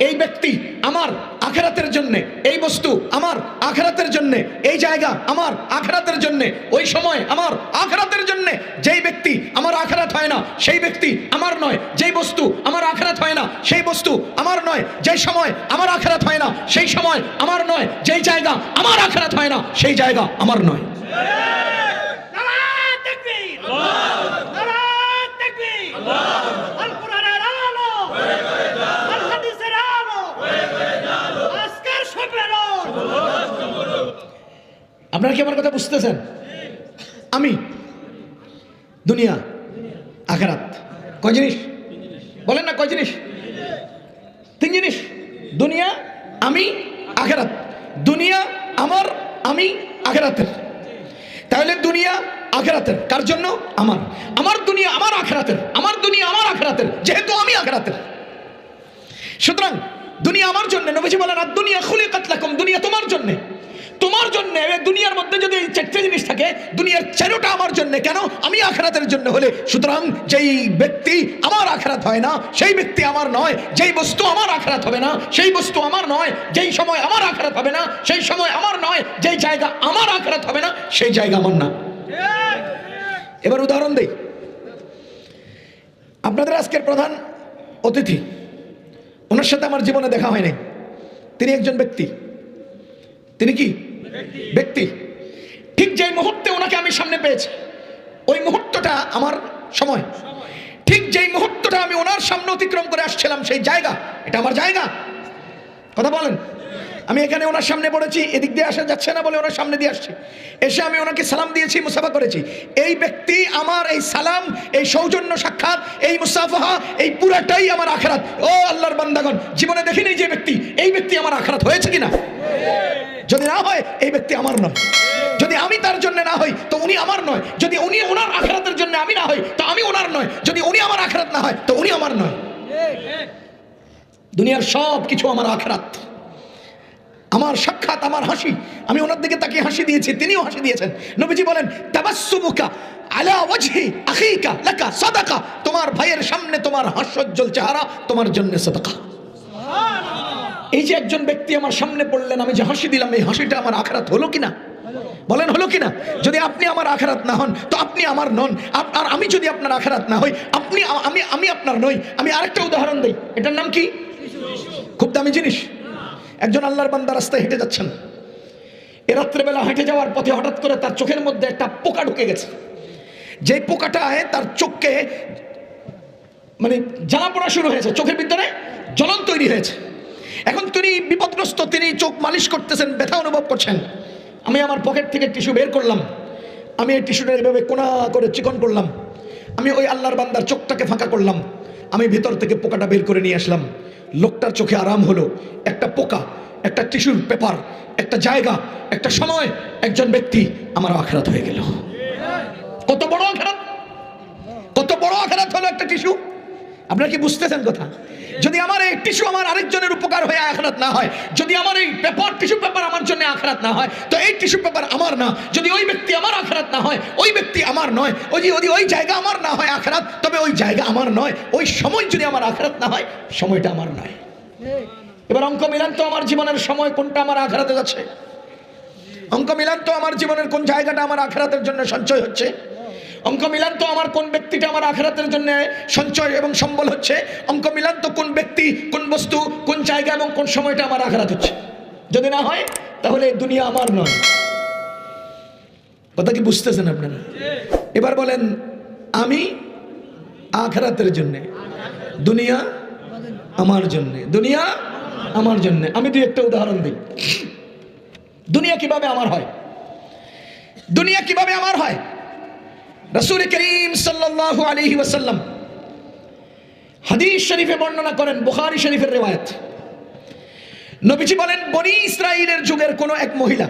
এই ব্যক্তি আমার আখিরাতের জন্য, এই বস্তু আমার আখিরাতের জন্য, এই জায়গা আমার আখিরাতের জন্য, ওই সময় আমার আখিরাতের জন্য। যেই ব্যক্তি আমার আখিরাত হয় না সেই ব্যক্তি আমার নয়, যেই বস্তু আমার আখিরাত হয় না সেই বস্তু আমার নয়, যেই সময় আমার আখিরাত হয় না সেই সময় আমার নয়, যেই জায়গা আমার আখিরাত হয় না সেই জায়গা আমার নয়। আপনারা কি আমার কথা বুঝতেছেন? আমি, দুনিয়া, আখিরাত, কয় জিনিস বলেন না? কয় জিনিস? তিন জিনিস। দুনিয়া, আমি, আখিরাত। দুনিয়া আমার, আমি আখিরাতের। তাহলে দুনিয়া আখিরাতের কার জন্য? আমার। আমার দুনিয়া আমার আখিরাতের, আমার দুনিয়া আমার আখিরাতের, যেহেতু আমি আখিরাতের। সুতরাং দুনিয়া আমার জন্য। নবীজি বলেন আর দুনিয়া খুলিকাত লাকুম, দুনিয়া তোমার জন্য। তোমার জন্য। দুনিয়ার মধ্যে যদি এই চারটে জিনিস থাকে, দুনিয়ার চারোটা আমার জন্য। কেন? আমি আখিরাতের জন্য হলে। সুতরাং যেই ব্যক্তি আমার আখিরাত হয় না সেই ব্যক্তি আমার নয়, যেই বস্তু আমার আখিরাত হবে না সেই বস্তু আমার নয়, যেই সময় আমার আখিরাত হবে না সেই সময় আমার নয়, যেই জায়গা আমার আখিরাত হবে না সেই জায়গা আমার না। এবার উদাহরণ দেই। আপনাদের আজকের প্রধান অতিথি, ওনার সাথে আমার জীবনে দেখা হয়নি। তিনি একজন ব্যক্তি। তিনি কি ব্যক্তি? ঠিক যেই মুহূর্তে ওনাকে আমি সামনে পেয়েছি ওই মুহূর্তটা আমার সময়। ঠিক যেই মুহূর্তটা আমি ওনার সামনে অতিক্রম করে আসছিলাম সেই জায়গা, এটা আমার জায়গা। কথা বলেন। আমি এখানে ওনার সামনে পড়েছি, এদিক দিয়ে আসা যাচ্ছে না বলে ওনার সামনে দিয়ে আসছি। এসে আমি ওনাকে সালাম দিয়েছি, মুসাফা করেছি। এই ব্যক্তি আমার, এই সালাম, এই সৌজন্য সাক্ষাৎ, এই মুসাফাহা, এই পুরাটাই আমার আখিরাত। ও আল্লাহর বান্দাগণ, জীবনে দেখিনি যে ব্যক্তি, এই ব্যক্তি আমার আখিরাত হয়েছে কিনা? যদি না হয় এই ব্যক্তি আমার নয়। যদি আমি তার জন্য না হই তো উনি আমার নয়। যদি উনি ওনার আখিরাতের জন্য আমি না হই তো আমি ওনার নয়। যদি উনি আমার আখিরাত না হয় তো উনি আমার নয়। দুনিয়ার সব কিছু আমার আখিরাত। আমার সাক্ষাৎ, আমার হাসি, আমি ওনার দিকে তাকিয়ে হাসি দিয়েছি, তিনিও হাসি দিয়েছেন। নবীজি বলেন তাবাসসুমুকা আলা ওয়াজহি আখিকা লাকা সাদাকা, তোমার ভাইয়ের সামনে তোমার হাস্যোজ্জ্বল চেহারা তোমার জন্য সাদাকা। এই যে একজন ব্যক্তি আমার সামনে পড়লেন, আমি যে হাসি দিলাম, এই হাসিটা আমার আখিরাত হলো কিনা? বলেন হলো কিনা? যদি আপনি আমার আখিরাত না হন তো আপনি আমার নন। আর আমি যদি আপনার আখিরাত না হই, আপনি আমি আপনার নই। আমি আরেকটা উদাহরণ দেই, এটার নাম কি? খুব দামি জিনিস। একজন আল্লাহর বান্দা রাস্তায় হেঁটে যাচ্ছেন। এ রাত্রেবেলা হেঁটে যাওয়ার পথে হঠাৎ করে তার চোখের মধ্যে একটা পোকা ঢুকে গেছে। যে পোকাটায় তার চোখকে মানে জ্বালা পোড়া শুরু হয়েছে, চোখের ভিতরে জ্বলন তৈরি হয়েছে। এখন তিনি বিপদগ্রস্ত, তিনি চোখ মালিশ করতেছেন, ব্যথা অনুভব করছেন। আমি আমার পকেট থেকে টিস্যু বের করলাম, আমি এই টিস্যুটা এভাবে কোনা করে চিকন করলাম, আমি ওই আল্লাহর বান্দার চোখটাকে ফাঁকা করলাম, আমি ভিতর থেকে পোকাটা বের করে নিয়ে আসলাম। লোকটার চোখে আরাম হলো। একটা পোকা, একটা টিস্যুর পেপার, একটা জায়গা, একটা সময়, একজন ব্যক্তি আমার আখিরাত হয়ে গেল। কত বড় আখিরাত! কত বড় আখিরাত হলো একটা টিস্যু! আপনারা কি বুঝতেছেন কথা? যদি আমার এই টিস্যু আমার আরেকজনের উপকার হয়ে আখিরাত না হয়, যদি আমার এই পেপার, টিস্যু পেপার আমার জন্য আখিরাত না হয়, তো এই টিস্যু পেপার আমার না। যদি ওই ব্যক্তি আমার আখিরাত না হয়, ওই ব্যক্তি আমার নয়। ওই জায়গা আমার না হয় আখিরাত, তবে ওই জায়গা আমার নয়। ওই সময় যদি আমার আখিরাত না হয়, সময়টা আমার নয়। এবার অঙ্ক মিলান তো আমার জীবনের সময় কোনটা আমার আখিরাতে যাচ্ছে। অঙ্ক মিলান তো আমার জীবনের কোন জায়গাটা আমার আখিরাতের জন্য সঞ্চয় হচ্ছে। অঙ্ক মিলান তো আমার কোন ব্যক্তিটা আমার আখিরাতের জন্য সঞ্চয় এবং সম্বল হচ্ছে। অঙ্ক মিলান তো কোন ব্যক্তি, কোন বস্তু, কোন জায়গা এবং কোন সময়টা আমার আখিরাত হচ্ছে। যদি না হয় তাহলে দুনিয়া আমার নয়। কথা কি বুঝতেছেন আপনারা? এবার বলেন আমি আখিরাতের জন্য, দুনিয়া আমার জন্য। দুনিয়া আমার জন্য। আমি দুই একটা উদাহরণ দিই। দুনিয়া কিভাবে আমার হয়? দুনিয়া কিভাবে আমার হয়? রাসূল করিম সাল্লাল্লাহু আলাইহি ওয়াসাল্লাম হাদিস শরীফে বর্ণনা করেন, বুখারী শরীফের রিওয়ায়াত। নবীজি বলেন বনি ইসরাইলের যুগের কোন এক মহিলা,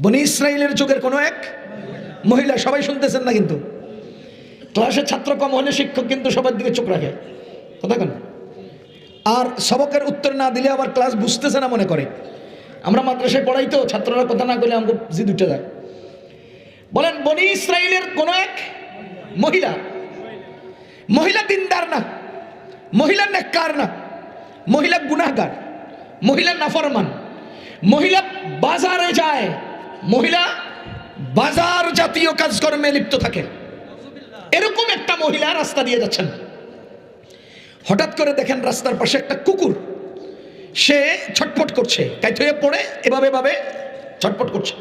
বনি ইসরাইলের যুগের কোন এক মহিলা, সবাই শুনতেছেন না কিন্তু? ক্লাসে ছাত্র কম হলে শিক্ষক কিন্তু সবার দিকে চোখ রাখে। কথা কেন? আর সবকের উত্তর না দিলে আবার ক্লাস বুঝতেছে না মনে করে। আমরা মাদ্রাসায় পড়াই তো, ছাত্ররা কথা না বলে আমাকে জিদ উঠে যায়। বলেন বনি ইসরাইলের কোন এক মহিলা, মহিলা দিনদার না, মহিলা নেককার না, মহিলা গুনাহগার, মহিলা নাফরমান, মহিলা বাজারে যায়, মহিলা বাজার জাতীয় কাজকর্মে লিপ্ত থাকে। এরকম একটা মহিলা রাস্তা দিয়ে যাচ্ছেন, হঠাৎ করে দেখেন রাস্তার পাশে একটা কুকুর, সে ছটফট করছে, কাইত হয়ে পড়ে এভাবে এভাবে ছটফট করছে।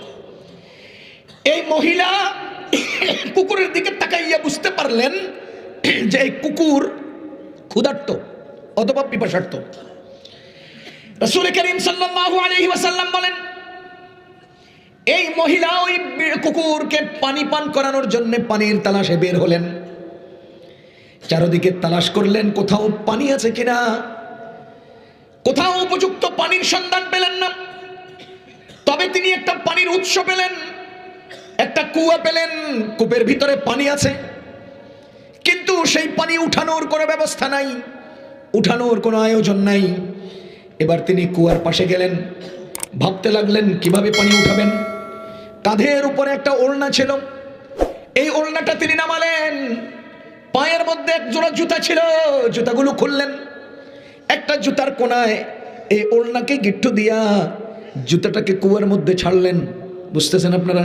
এই মহিলা কুকুরের দিকে তাকাইয়া বুঝতে পারলেন যে এই কুকুর ক্ষুধার্ত অথবা পিপাসার্ত। রাসূল করিম সাল্লাল্লাহু আলাইহি ওয়াসাল্লাম বলেন, এই মহিলা ওই কুকুরকে পানি পান করানোর জন্য পানির তালাশে বের হলেন। চারদিকে তালাশ করলেন কোথাও পানি আছে কিনা, কোথাও উপযুক্ত পানির সন্ধান পেলেন না। তবে তিনি একটা পানির উৎস পেলেন, একটা কুয়া পেলেন, কূপের ভিতরে পানি আছে, কিন্তু সেই পানি উঠানোর কোনো ব্যবস্থা নাই, উঠানোর কোনো আয়োজন নাই। এবার তিনি কুয়ার পাশে গেলেন, ভাবতে লাগলেন কিভাবে পানি উঠাবেন। কাঁধের উপরে একটা ওড়না ছিল, এই ওড়নাটা তিনি নামালেন। পায়ের মধ্যে এক জোড়া জুতা ছিল, জুতাগুলো খুললেন, একটা জুতার কোনায় এই ওড়নাকে গিট্টু দিয়া জুতাটাকে কুয়ার মধ্যে ছাড়লেন। বুঝতেছেন আপনারা?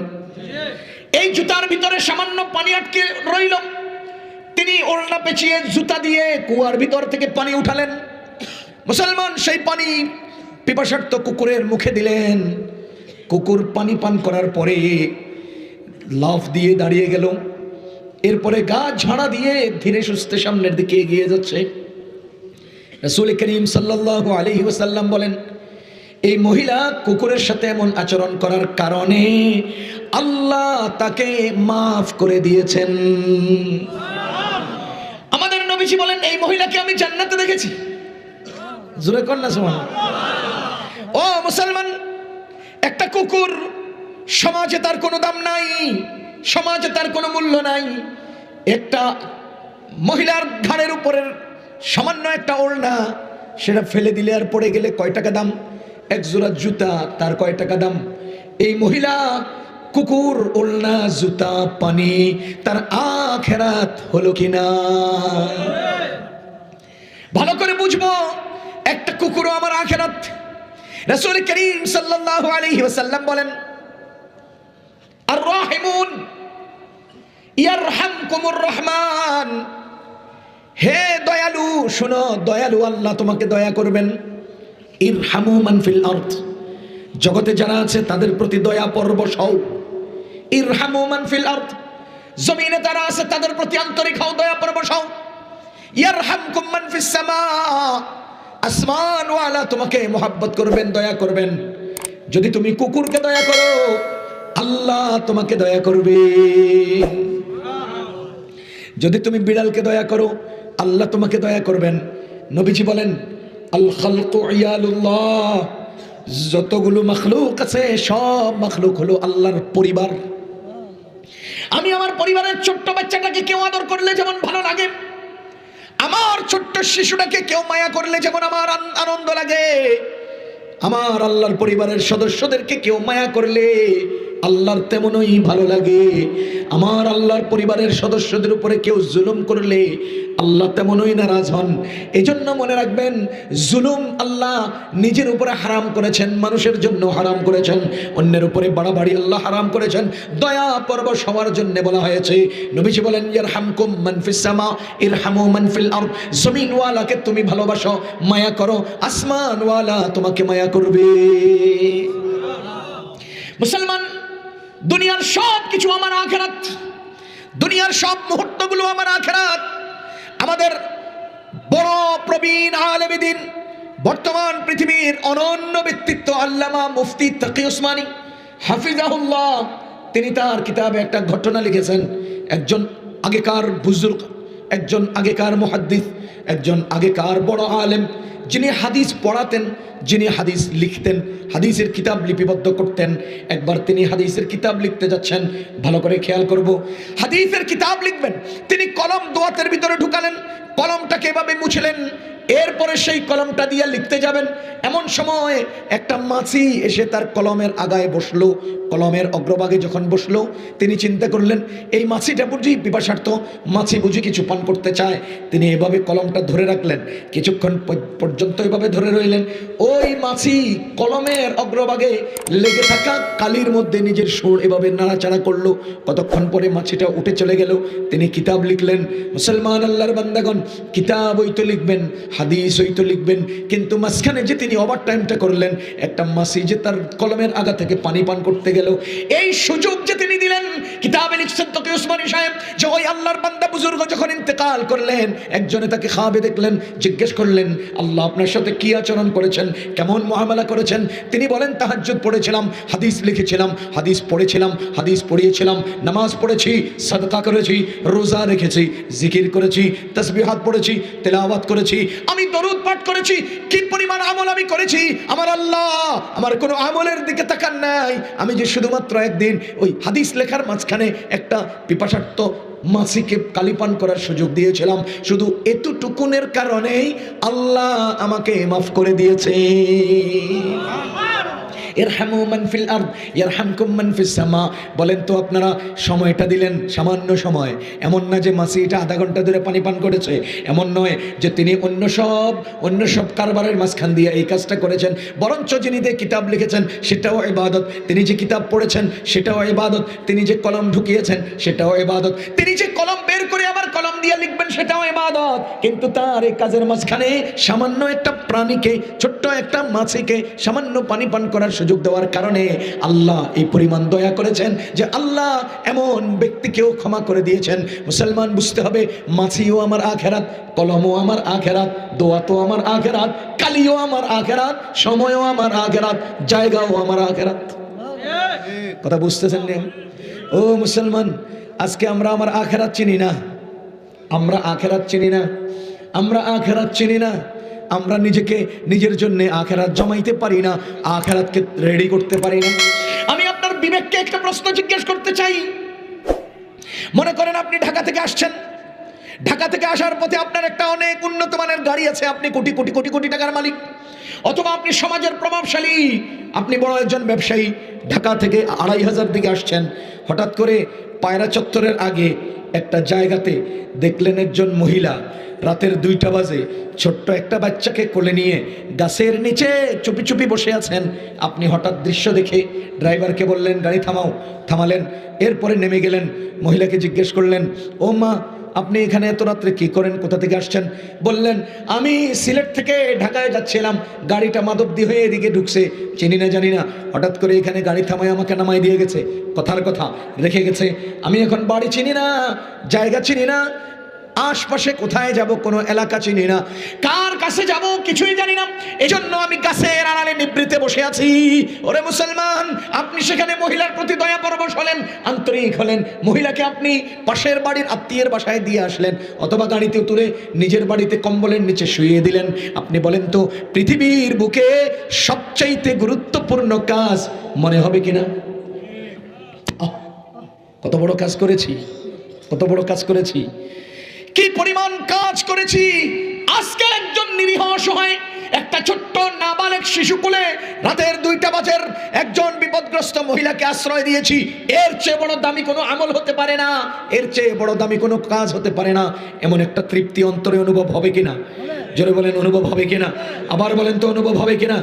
এই জুতার ভিতরে সামান্য পানি আটকে রইল। তিনি ওড়না পেঁচিয়ে জুতা দিয়ে কুয়ার ভিতর থেকে পানি উঠালেন। মুসলমান সেই পানি পিপাসার্ত কুকুরের মুখে দিলেন। কুকুর পানি পান করার পরে লাফ দিয়ে দাঁড়িয়ে গেল, এরপরে গা ঝাড়া দিয়ে ধীরে সুস্থে সামনের দিকে এগিয়ে যাচ্ছে। রাসূল করিম সাল্লাল্লাহু আলাইহি ওয়াসাল্লাম বলেন, এই মহিলা কুকুরের সাথে এমন আচরণ করার কারণে আল্লাহ তাকে মাফ করে দিয়েছেন। আমাদের নবীজি বলেন, এই মহিলাকে আমি জান্নাতে দেখেছি। জোরে কর না সুবহানাল্লাহ। ও মুসলমান, একটা কুকুর সমাজে তার কোনো দাম নাই, সমাজে তার কোনো মূল্য নাই। একটা মহিলার ঘাড়ের উপরের সামান্য একটা ওড়না, সেটা ফেলে দিলে আর পড়ে গেলে কয় টাকা দাম? এক জোড়া জুতা, তার কয় টাকা দাম? এই মহিলা কুকুর, ওড়না, জুতা, পানি, তার আখিরাত হলো কিনা ভালো করে বুঝবো। একটা কুকুরও আমার আখিরাত। রাসূল করিম সাল্লাল্লাহু আলাইহি ওয়াসাল্লাম বলেন, আর রাহিমুন ইয়ারহামকুমুর রহমান। হে দয়ালু, শুনো, দয়ালু আল্লাহ তোমাকে দয়া করবেন। ইরহামু মান ফিল আরদ, জগতে যারা আছে তাদের প্রতি দয়া পরবশ হও। ইরহামু মান ফিল আরদ, জমিনে যারা আছে তাদের প্রতি আন্তরিক হও, দয়া পরবশ হও। ইয়ারহামকুম মান ফিস সামা, আসমান ওয়ালা তোমাকে মোহাব্বত করবেন, দয়া করবেন। যদি তুমি কুকুরকে দয়া করো, আল্লাহ তোমাকে দয়া করবে। যদি তুমি বিড়ালকে দয়া করো, আল্লাহ তোমাকে দয়া করবেন। নবীজি বলেন, আল খালকু ইয়ালুল্লাহ, যতগুলো মাখলুক আছে সব মাখলুক হলো আল্লাহর পরিবার। আমি আমার পরিবারের ছোট্ট বাচ্চাটাকে কেউ আদর করলে যেমন ভালো লাগে, আমার ছোট্ট শিশুটাকে কেউ মায়া করলে যেমন আমার আনন্দ লাগে, আমার আল্লাহর পরিবারের সদস্যদেরকে কেউ মায়া করলে আল্লাহর তেমনই ভালো লাগে। আমার আল্লাহর পরিবারের সদস্যদের উপরে কেউ জুলুম করলে আল্লাহ তেমনই নারাজ হন। এজন্য মনে রাখবেন, জুলুম আল্লাহ নিজের উপরে হারাম করেছেন, মানুষের জন্য হারাম করেছেন। অন্যের উপরে বাড়াবাড়ি আল্লাহ হারাম করেছেন। দয়া পরবশ হওয়ার জন্য বলা হয়েছে। নবীজি বলেন, ইয়ারহামকুম মান ফিস সামা ইরহামু মান ফিল আরদ, জমিনওয়ালাকে তুমি ভালোবাসো, মায়া করো, আসমানওয়ালা তোমাকে মায়া করবে। মুসলমান, দুনিয়ার সব কিছু আমার আখিরাত, দুনিয়ার সব মুহূর্তগুলো আমার আখিরাত। আমাদের বড় প্রবীণ আলেমে দ্বীন, বর্তমান পৃথিবীর অনন্য ব্যক্তিত্ব আল্লামা মুফতি তাকি উসমানী হাফিজাহুল্লাহ, তিনি তার কিতাবে একটা ঘটনা লিখেছেন। একজন আগেকার বুজুর্গ, একজন আগেকার মুহাদ্দিস, একজন আগেকার বড় আলেম, যিনি হাদিস পড়াতেন, যিনি হাদিস লিখতেন, হাদিসের কিতাব লিপিবদ্ধ করতেন। একবার তিনি হাদিসের কিতাব লিখতে যাচ্ছেন, ভালো করে খেয়াল করব, হাদিসের কিতাব লিখবেন। তিনি কলম দোয়াতের ভিতরে ঢুকালেন, কলমটাকে এভাবে মুছলেন, এরপরে সেই কলমটা দিয়ে লিখতে যাবেন, এমন সময় একটা মাছি এসে তার কলমের আগায় বসলো। কলমের অগ্রভাগে যখন বসলো, তিনি চিন্তা করলেন এই মাছিটা বুঝি পিপাসার্থ, মাছি বুঝি কিছু পান করতে চায়। তিনি এভাবে কলমটা ধরে রাখলেন, কিছুক্ষণ পর্যন্ত এভাবে ধরে রইলেন। ওই মাছি কলমের অগ্রভাগে লেগে থাকা কালির মধ্যে নিজের সুর এভাবে নাড়াচাড়া করলো। কতক্ষণ পরে মাছিটা উঠে চলে গেল। তিনি কিতাব লিখলেন। মুসলমান আল্লাহর বান্দাগণ, কিতাব ওই তো লিখবেন, হাদিস ওই তো লিখবেন, কিন্তু মাঝখানে যে তিনি ওভার টাইমটা করলেন, একটা মাছি যে তার কলমের আগা থেকে পানি পান করতে গেল, এই সুযোগ যে তিনি দিলেন। কিতাবে লিখছেন তকি উসমানী সাহেব যে ওই আল্লাহর বান্দা বুজুর্গ যখন ইন্তেকাল করলেন, একজনে তাকে খাবে দেখলেন, জিজ্ঞেস করলেন আল্লাহ আপনার সাথে কি আচরণ করেছেন, কেমন মুআমালা করেছেন? তিনি বলেন তাহাজ্জুদ পড়েছিলাম, হাদিস লিখেছিলাম, হাদিস পড়েছিলাম, হাদিস পড়িয়েছিলাম, নামাজ পড়েছি, সাদকা করেছি, রোজা রেখেছি, জিকির করেছি, তাসবিহাত পড়েছি, তেলাওয়াত করেছি, আমি দরুদ পাঠ করেছি। কি পরিমাণ আমল আমি করেছি! আমার আল্লাহ আমার কোনো আমলের দিকে তাকান নাই। আমি যে শুধুমাত্র একদিন ওই হাদিস লেখার মাঝখানে একটা পিপাসার্থ মাছিকে কালিপান করার সুযোগ দিয়েছিলাম, শুধু এতটুকুনের কারণেই আল্লাহ আমাকে মাফ করে দিয়েছে। ইরহামু মান ফিল আরদ ইয়ারহামকুম মান ফিস সামা। বলেন তো আপনারা সময়টা দিলেন, সামান্য সময়। এমন না যে মাছিটা আধা ঘন্টা ধরে পানি পান করেছে, এমন নয় যে তিনি অন্য সব কারবারের মাঝখান দিয়ে এই কাজটা করেছেন। বরঞ্চ যিনি যে কিতাব লিখেছেন সেটাও ইবাদত, তিনি যে কিতাব পড়েছেন সেটাও ইবাদত, তিনি যে কলম ঢুকিয়েছেন সেটাও ইবাদত, তিনি যে কলম বের করে আবার কলম দিয়ে লিখবেন সেটাও ইবাদত। কিন্তু তার এই কাজের মাঝখানে সামান্য একটা প্রাণীকে, ছোট্ট একটা মাছিকে সামান্য পানি পান করার সুযোগ দেওয়ার কারণে আল্লাহ এই পরিমাণ দয়া করেছেন যে আল্লাহ এমন ব্যক্তিকেও ক্ষমা করে দিয়েছেন। মুসলমান বুঝতে হবে, মাছিও আমার আখেরাত, কলমও আমার আখেরাত, দোয়া তো আমার আখেরাত, কালিও আমার আখেরাত, সময়ও আমার আখেরাত, জায়গাও আমার আখেরাত। কথা বুঝতেছেন না? ও মুসলমান, আজকে আমরা আমার আখেরাত চিনি না, আমরা আখেরাত চিনি না, আমরা আখেরাত চিনি না। আমরা নিজেকে নিজের জন্য আখেরাত জমাইতে পারি না, আখেরাতকে রেডি করতে পারি না। আমি আপনার বিবেককে একটা প্রশ্ন জিজ্ঞেস করতে চাই। মনে করেন আপনি ঢাকা থেকে আসছেন, ঢাকা থেকে আসার পথে আপনার একটা অনেক উন্নত মানের গাড়ি আছে, আপনি কোটি কোটি কোটি কোটি টাকার মালিক, অথবা আপনি সমাজের প্রভাবশালী, আপনি বড় একজন ব্যবসায়ী। ঢাকা থেকে ২৫০০ দিকে আসছেন, হঠাৎ করে পায়রা চত্বরের আগে একটা জায়গাতে দেখলেন একজন মহিলা রাতের ২টা বাজে ছোট্ট একটা বাচ্চাকে কোলে নিয়ে গাছের নিচে চুপি চুপি বসে আছেন। আপনি হঠাৎ দৃশ্য দেখে ড্রাইভারকে বললেন গাড়ি থামাও, থামালেন। এরপরে নেমে গেলেন, মহিলাকে জিজ্ঞেস করলেন ও মা আপনি এখানে এত রাত্রে কি করেন, কোথা থেকে আসছেন? বললেন আমি সিলেট থেকে ঢাকায় যাচ্ছিলাম, গাড়িটা মাধবদী হয়ে এদিকে ঢুকছে, চিনি না জানি না, হঠাৎ করে এখানে গাড়ি থামায় আমাকে নামাই দিয়ে গেছে, কথার কথা রেখে গেছে। আমি এখন বাড়ি চিনি না, জায়গা চিনি না, আশপাশে কোথায় যাব কোনো এলাকা চিনি না, কার কাছে যাব কিছুই জানি না, এজন্য আমি গাছের আড়ালে নিবৃতে বসে আছি। ওরে মুসলমান, আপনি সেখানে মহিলার প্রতি দয়া পরবশ হলেন, আন্তরিক হলেন, মহিলাকে আপনি পাশের বাড়ির আত্মীয়ের বাসায় দিয়ে আসলেন, অথবা গাড়িতে তুলে নিজের বাড়িতে কম্বলের নিচে শুইয়ে দিলেন। আপনি বলেন তো পৃথিবীর বুকে সবচাইতে গুরুত্বপূর্ণ কাজ মনে হবে কিনা? কত বড় কাজ করেছি, কত বড় কাজ করেছি, কি পরিমাণ কাজ করেছি। আজকে একজন নিরীহ অসহায় একটা ছোট্ট নাবালেক শিশুকুলে রাতের ২টা বাজে একজন বিপদগ্রস্ত মহিলাকে আশ্রয় দিয়েছি। এর চেয়ে বড় দামি কোনো আমল হতে পারে না, এর চেয়ে বড় দামি কোনো কাজ হতে পারে না। এমন একটা তৃপ্তি অন্তরে অনুভব হবে কিনা? জোরে বলেন অনুভব হবে কিনা? আবার বলেন তো অনুভব হবে কিনা?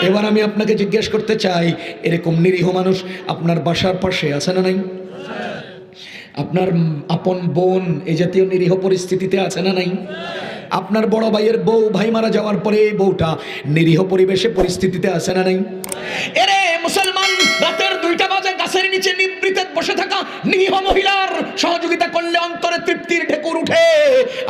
এবার আমি আপনাকে জিজ্ঞেস করতে চাই, এরকম নিরীহ মানুষ আপনার বাসার পাশে আছে না নাই? আপনার আপন বোন এই জাতীয় নিরীহ পরিস্থিতিতে আছে না নাই? আপনার বড় ভাইয়ের বউ, ভাই মারা যাওয়ার পরে এই বউটা নিরীহ পরিবেশে পরিস্থিতিতে আছে না নাই? এরে মুসলমান, রাতের ২টা বাজে গাছের নিচে নিবৃতে বসে থাকা নিরীহ মহিলার সহযোগিতা করলে অন্তরে তৃপ্তির ঢেকুর উঠে।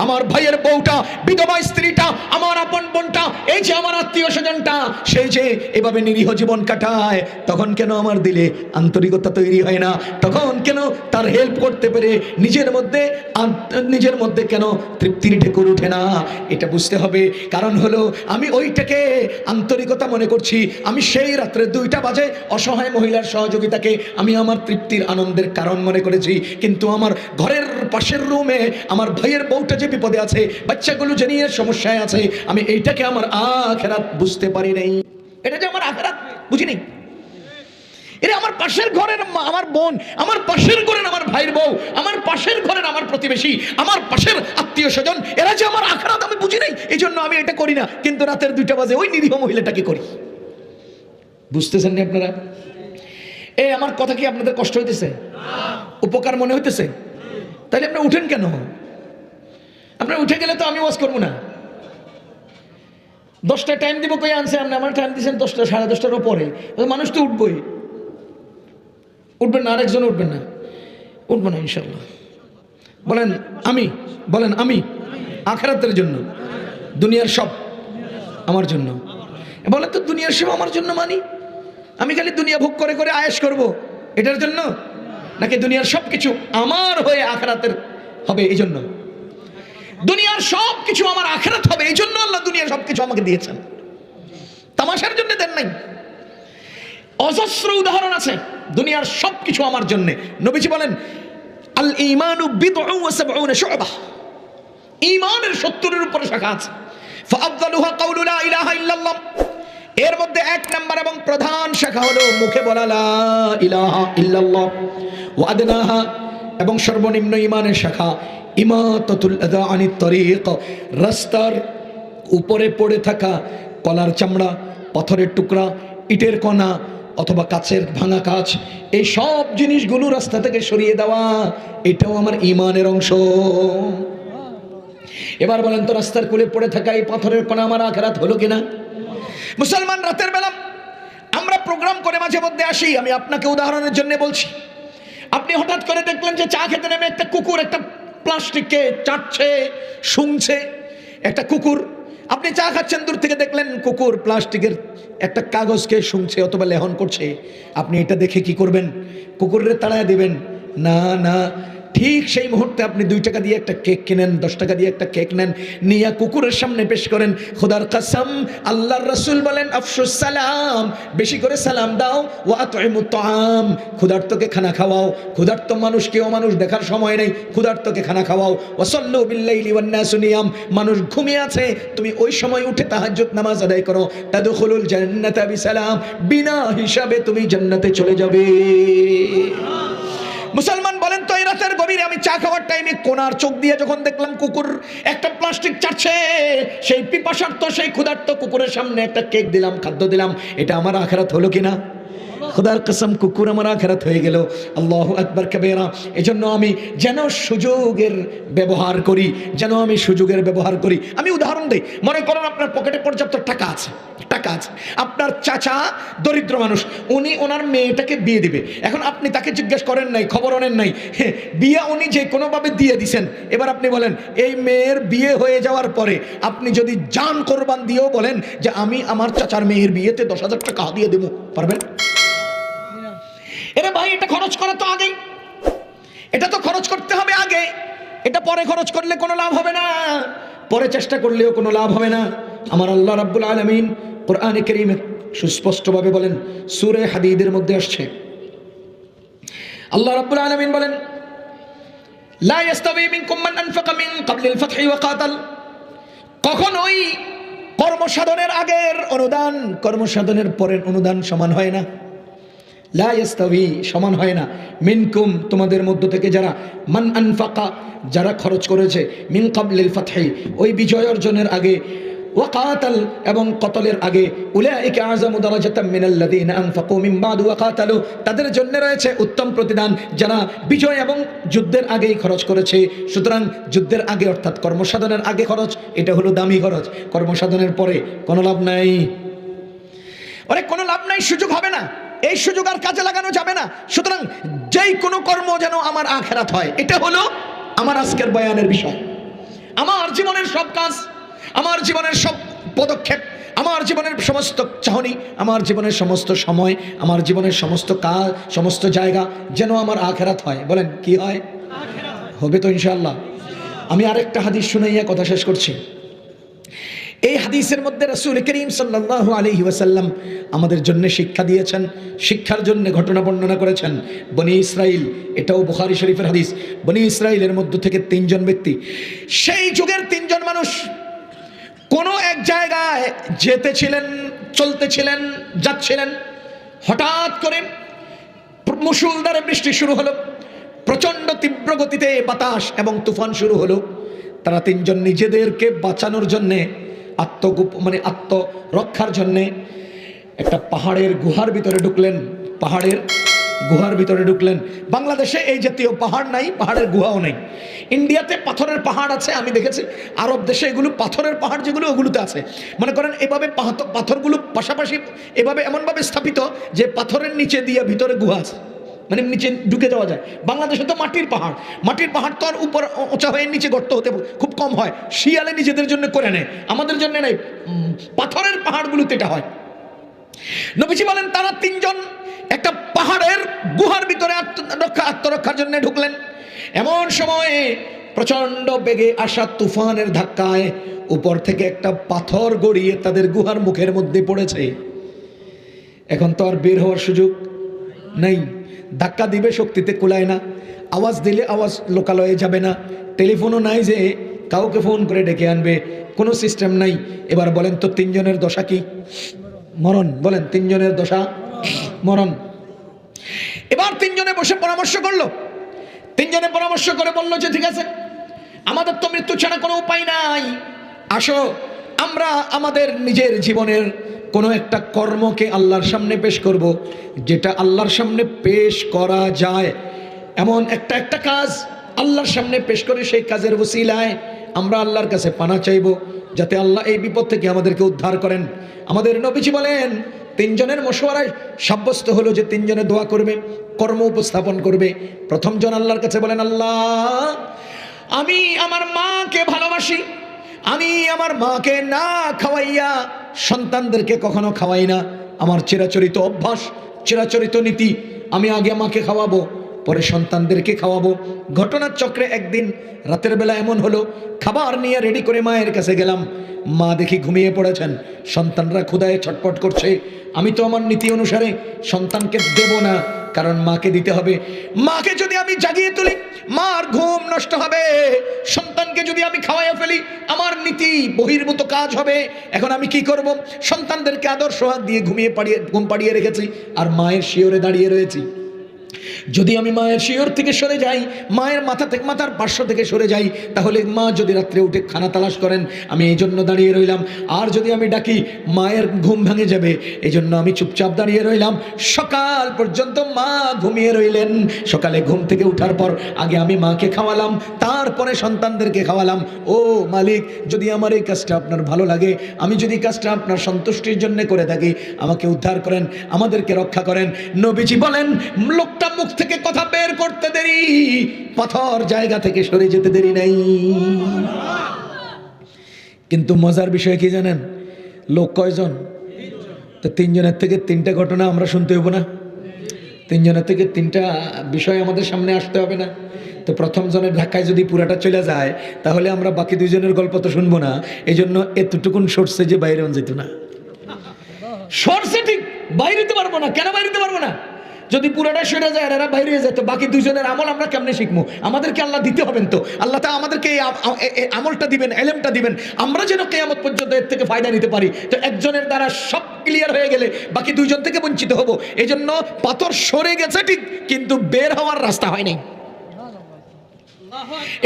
আমার ভাইয়ের বউটা, বিধবা স্ত্রীটা, আমার আপন বোনটা, এই যে আমার আত্মীয় স্বজনটা, সেই যে এভাবে নিরীহ জীবন কাটায়, তখন কেন আমার দিলে আন্তরিকতা তৈরি হয় না? তখন কেন তার হেল্প করতে পেরে নিজের মধ্যে কেন তৃপ্তির ঢেকুর উঠে না? এটা বুঝতে হবে। কারণ হলো আমি ওইটাকে আন্তরিকতা মনে করছি, আমি সেই রাত্রে ২টা বাজে অসহায় মহিলার সহযোগিতাকে আমি আমার তৃপ্তির আনন্দের কারণ মনে করেছি, কিন্তু আমার ঘরের পাশের রুমে আমার ভাইয়ের বউটা যে বিপদে আছে, বাচ্চাগুলো যে নিয়ে সমস্যায় আছে, আমি এইটাকে আমার আখিরাত বুঝতে পারি নাই। এটা যে আমার আখিরাত বুঝি নাই। এরা আমার পাশের ঘরের আমার বোন, আমার পাশের ঘরের আমার ভাইয়ের বউ, আমার পাশের ঘরের আমার প্রতিবেশী, আমার পাশের আত্মীয় স্বজন, এরা যে আমার আখিরাত আমি বুঝি নাই, এই জন্য আমি এটা করি না। কিন্তু রাতের 2টা বাজে ওই নিরীহ মহিলাটাকে করি। বুঝতেছেন না আপনারা? আমার কথা কি আপনাদের কষ্ট হইতেছে? উপকার মনে হইতেছে? তাহলে আপনারা উঠেন কেন? আপনারা উঠে গেলে তো আমি ওয়াজ করবো না। 10টায় টাইম দিব কই আনছে আপনি? আমার টাইম দিয়েছেন 10টা, 10:30টার পরে। মানুষ তো উঠবই। উঠবেন না? আরেকজন উঠবেন না? উঠবো না ইনশাল্লাহ। বলেন আমি, বলেন আমি আখিরাতের জন্য, দুনিয়ার সব আমার জন্য। বলেন তো দুনিয়ার সব আমার জন্য মানি আমি খালি দুনিয়া ভোগ করে করে আয়েশ করব এটার জন্য, নাকি দুনিয়ার সব কিছু আমার হয়ে আখিরাতের হবে এই জন্য? দুনিয়ার সব কিছু আমার আখিরাত হবে এই জন্য আল্লাহ দুনিয়ার সব কিছু আমাকে দিয়েছেন, তামাশার জন্য দেন নাই। অজস্র উদাহরণ আছে দুনিয়ার সব কিছু আমার জন্য। নবীজি বলেন আল ঈমানু বিদউ ওয়া সাবউনা শু'বা, ঈমানের 70-এর উপরে শাখা আছে। ফাআফদালুহা কাউলু লা ইলাহা ইল্লাল্লাহ, এর মধ্যে 1 নাম্বার এবং প্রধান শাখা হলো মুখে বলা লা ইলাহা ইল্লাল্লাহ। ওয়া আদনাহা, এবং সর্বনিম্ন ঈমানের শাখা ইমাতাতুল আযা আনিত তরিক, রাস্তার উপরে পড়ে থাকা কলার চামড়া, পাথরের টুকরা, ইটের কণা অথবা কাচের ভাঙা কাচ, এই সব জিনিসগুলো রাস্তা থেকে সরিয়ে দেওয়া, এটাও আমার ঈমানের অংশ। এবার বলেন তো রাস্তার কোলে পড়ে থাকা এই পাথরের কণা আমার আখিরাত হলো কিনা? মুসলমান রাতের বেলা আমরা প্রোগ্রাম করে মাঝে মধ্যে আসি, আমি আপনাকে উদাহরণের জন্য বলছি। আপনি হঠাৎ করে দেখলেন যে চা খেতে নেমে একটা কুকুর একটা প্লাস্টিককে চাটছে, শুংছে, একটা কুকুর। আপনি চা খাচ্ছেন, দূর থেকে দেখলেন কুকুর প্লাস্টিকের একটা কাগজকে শুংছে অথবা লেহন করছে। আপনি এটা দেখে কি করবেন? কুকুরের তাড়ায় দিবেন? না না, ঠিক সেই মুহূর্তে আপনি 2 টাকা দিয়ে একটা কেক কিনেন, 10 টাকা দিয়ে একটা কেক নেন, নিয়ে কুকুরের সামনে পেশ করেন। খোদার কসম, আল্লাহর রাসূল বলেন আফশুস সালাম, বেশি করে সালাম দাও। ওয়া আতইমুত তাআম, ক্ষুধার্তকে খানা খাওয়াও। ক্ষুধার্ত মানুষকেও মানুষ দেখার সময় নেই, ক্ষুধার্তকে খানা খাওয়াও। ওয়া সাল্লু বিল্লাইলি ওয়ান নাসু নিয়াম, মানুষ ঘুমিয়ে আছে, তুমি ওই সময় উঠে তাহাজ্জুদ নামাজ আদায় করো। তাদখুলুল জান্নাতা বিসালাম, বিনা হিসাবে তুমি জান্নাতে চলে যাবে। মুসলমান বলেন তো এই রাতের গভীরে আমি চা খাওয়ার টাইমে কোনার চোখ দিয়ে যখন দেখলাম কুকুর একটা প্লাস্টিক চাটছে, সেই পিপাসার্ত সেই ক্ষুধার্ত কুকুরের সামনে একটা কেক দিলাম, খাদ্য দিলাম, এটা আমার আখিরাত হলো কিনা? খোদার কসম, কুকুর আমার আখিরাত হয়ে গেল। আল্লাহু আকবার কাবীরা। এজন্য আমি যেন সুযোগের ব্যবহার করি, যেন আমি সুযোগের ব্যবহার করি। আমি উদাহরণ দেই, মনে করুন আপনার পকেটে পর্যাপ্ত টাকা আছে, টাকা আছে, আপনার চাচা দরিদ্র মানুষ, উনি ওনার মেয়েটাকে বিয়ে দিবে। এখন আপনি তাকে জিজ্ঞেস করেন নাই, খবর আনেন নাই, বিয়ে উনি যে কোনোভাবে দিয়ে দিছেন। এবার আপনি বলেন এই মেয়ের বিয়ে হয়ে যাওয়ার পরে আপনি যদি জান কোরবান দিয়েও বলেন যে আমি আমার চাচার মেয়ের বিয়েতে 10,000 টাকা দিয়ে দেবো, পারবেন? এরে ভাই, এটা খরচ করা তো আগেই, এটা তো খরচ করতে হবে আগে, এটা পরে খরচ করলে কোনো লাভ হবে না, পরে চেষ্টা করলেও কোনো লাভ হবে না। আমার আল্লাহ রাব্বুল আলামিন কোরআনে কারীমে সুস্পষ্টভাবে বলেন, সূরা হাদীদের মধ্যে আসছে, আল্লাহ রাব্বুল আলামিন বলেন লা ইস্তাবি মিনকুম মান আনফাকা মিন ক্বাবলিল ফাতহি ওয়া কাতাল, কখনোই কর্মসাধনের আগের অনুদান কর্মসাধনের পরের অনুদান সমান হয় না। লা ইস্তাবি, সমান হয় না, মিনকুম, তোমাদের মধ্য থেকে যারা, মান আনফাকা, যারা খরচ করেছে, মিন ক্বাবলিল ফাতহি, ওই বিজয় অর্জনের আগে, ওয়া কাতাল, এবং কতলের আগে, উলাইকা আযামু দারাজাতাম মিনাল্লাযীনা আনফাকু মিন বাদু ওয়া কাতালু, তাদের জন্য রয়েছে উত্তম প্রতিদান যারা বিজয় এবং যুদ্ধের আগেই খরচ করেছে। সুতরাং যুদ্ধের আগে অর্থাৎ কর্মসাধনের আগে খরচ, এটা হলো দামি খরচ। কর্মসাধনের পরে কোনো লাভ নাই, অনেক কোনো লাভ নাই, সুযোগ হবে না, এই সুযোগ আর কাজে লাগানো যাবে না। সুতরাং যেই কোনো কর্ম যেন আমার আখিরাত হয়, এটা হলো আমার আজকের বয়ানের বিষয়। আমার জীবনের সব কাজ, আমার জীবনের সব পদক্ষেপ, আমার জীবনের সমস্ত চাহনি, আমার জীবনের সমস্ত সময়, আমার জীবনের সমস্ত কাজ, সমস্ত জায়গা যেন আমার আখিরাত হয়। বলেন কি হয়? হবে তো ইনশাআল্লাহ। আমি আরেকটা হাদিস শুনাইয়া কথা শেষ করছি। এই হাদিসের মধ্যে রাসূল করিম সাল্লাল্লাহু আলাইহি ওয়াসাল্লাম আমাদের জন্য শিক্ষা দিয়েছেন, শিক্ষার জন্য ঘটনা বর্ণনা করেছেন। বনি ইসরাইল, এটাও বুখারী শরীফের হাদিস, বনি ইসরাইলের মধ্য থেকে 3 জন ব্যক্তি, সেই যুগের 3 জন মানুষ কোনো এক জায়গায় যেতেছিলেন, চলতেছিলেন, যাচ্ছিলেন। হঠাৎ করে মুষলধারে বৃষ্টি শুরু হলো, প্রচণ্ড তীব্র গতিতে বাতাস এবং তুফান শুরু হলো। তারা 3 জন নিজেদেরকে বাঁচানোর জন্যে, আত্মরক্ষার জন্যে একটা পাহাড়ের গুহার ভিতরে ঢুকলেন। পাহাড়ের গুহার ভিতরে ঢুকলেন। বাংলাদেশে এই জাতীয় পাহাড় নাই, পাহাড়ের গুহাও নেই। ইন্ডিয়াতে পাথরের পাহাড় আছে, আমি দেখেছি। আরব দেশে এগুলো পাথরের পাহাড় যেগুলো, ওগুলোতে আছে। মনে করেন এভাবে পাথরগুলো পাশাপাশি এভাবে এমনভাবে স্থাপিত যে পাথরের নিচে দিয়ে ভিতরে গুহা আছে, মানে নিচে ঢুকে যাওয়া যায়। বাংলাদেশে তো মাটির পাহাড়, মাটির পাহাড় তো আর উপর উঁচা হয়ে নিচে গর্ত হতে খুব কম হয়, শিয়ালে নিজেদের জন্য করে নেয়, আমাদের জন্য নেই। পাথরের পাহাড়গুলোতে এটা হয়। নবীজি বলেন তারা 3 জন একটা পাহাড়ের গুহার ভিতরে আত্মরক্ষার জন্য ঢুকলেন। এমন সময়ে প্রচন্ড বেগে আসা তুফানের ধাক্কায় উপর থেকে একটা পাথর গড়িয়ে তাদের গুহার মুখের মধ্যে পড়েছে। এখন তো আর বের হওয়ার সুযোগ নাই, ধাক্কা দিবে শক্তিতে কুলায় না, আওয়াজ দিলে আওয়াজ লোকালয়ে যাবে না, টেলিফোনও নাই যে কাউকে ফোন করে ডেকে আনবে, কোনো সিস্টেম নাই। এবার বলেন তো 3 জনের দশা কি? মরণ। বলেন 3 জনের দশা মরণ। এবার 3 জনে বসে পরামর্শ করলো। 3 জনে পরামর্শ করে বলল যে ঠিক আছে, আমাদের তো মৃত্যু ছাড়া কোনো উপায় নাই, আসো আমরা আমাদের নিজের জীবনের কোনো একটা কর্মকে আল্লাহর সামনে পেশ করব, যেটা আল্লাহর সামনে পেশ করা যায় এমন একটা কাজ আল্লাহর সামনে পেশ করে সেই কাজের ওসিলায় আমরা আল্লাহর কাছে পানা চাইব, যাতে আল্লাহ এই বিপদ থেকে আমাদেরকে উদ্ধার করেন। আমাদের নবীজি বলেন 3 জনের মশওয়ারায় সাব্যস্ত হলো যে 3 জনে দোয়া করবে, কর্ম উপস্থাপন করবে। প্রথম জন আল্লাহর কাছে বলেন, আল্লাহ আমি আমার মাকে ভালোবাসি, আমি আমার মাকে না খাওয়াইয়া সন্তানদেরকে কখনো খাওয়াই না, আমার চিরাচরিত অভ্যাস, চিরাচরিত নীতি, আমি আগে মাকে খাওয়াবো, পরে সন্তানদেরকে খাওয়াবো। ঘটনার চক্রে একদিন রাতের বেলা এমন হলো, খাবার নিয়ে রেডি করে মায়ের কাছে গেলাম, মা দেখি ঘুমিয়ে পড়েছেন, সন্তানরা ক্ষুধায় ছটপট করছে। আমি তো আমার নীতি অনুসারে সন্তানকে দেব না, কারণ মাকে দিতে হবে। মাকে যদি আমি জাগিয়ে তুলি মার ঘুম নষ্ট হবে, সন্তানকে যদি আমি খাওয়াইয়া ফেলি আমার নীতি বহির্ভূত কাজ হবে। এখন আমি কি করব? সন্তানদেরকে আদর সোহাগ দিয়ে ঘুম পাড়িয়ে রেখেছি, আর মায়ের শিওরে দাঁড়িয়ে রয়েছি। যদি আমি মায়ের শিওর থেকে সরে যাই, মায়ের মাথার পার্শ্ব থেকে সরে যাই, তাহলে মা যদি রাত্রে উঠে খানা তালাশ করেন, আমি এই জন্য দাঁড়িয়ে রইলাম। আর যদি আমি ডাকি মায়ের ঘুম ভেঙে যাবে, এই জন্য আমি চুপচাপ দাঁড়িয়ে রইলাম। সকাল পর্যন্ত মা ঘুমিয়ে রইলেন। সকালে ঘুম থেকে উঠার পর আগে আমি মাকে খাওয়ালাম, তারপরে সন্তানদেরকে খাওয়ালাম। ও মালিক, যদি আমার এই কাজটা আপনার ভালো লাগে, আমি যদি কাজটা আপনার সন্তুষ্টির জন্য করে থাকি, আমাকে উদ্ধার করেন, আমাদেরকে রক্ষা করেন। নবীজি বলেন লোকটা মুখ থেকে কথা বের করতে দেরি, পাথর জায়গা থেকে সরে যেতে দেরি নাই। কিন্তু মজার বিষয় কি জানেন? লোক কয়জন? তো 3 জনের থেকে 3টা ঘটনা আমরা শুনতে হবো না? 3 জনের থেকে 3টা বিষয় আমাদের সামনে আসতে হবে না? তো প্রথম জনের ধাক্কায় যদি পুরাটা চলে যায়, তাহলে আমরা বাকি 2 জনের গল্প তো শুনবো না। এই জন্য এতটুকুন সরষে যে বাইরে যেত না, সরষে ঠিক বাইরে দিতে পারবো না। কেন বাইরে দিতে পারবো না? যদি পুরোটা সরে যায়, এরা বাইরে যায়, তো বাকি 2 জনের আমল আমরা কেমনে শিখবো? আমাদেরকে আল্লাহ দিতে হবেন, তো আল্লাহ তা আমাদেরকে আমলটা দিবেন, এলেমটা দিবেন, আমরা যেন কিয়ামত পর্যন্ত এর থেকে ফায়দা নিতে পারি। তো একজনের দ্বারা সব ক্লিয়ার হয়ে গেলে বাকি 2 জন থেকে বঞ্চিত হব। এই জন্য পাথর সরে গেছে ঠিক, কিন্তু বের হওয়ার রাস্তা হয়নি।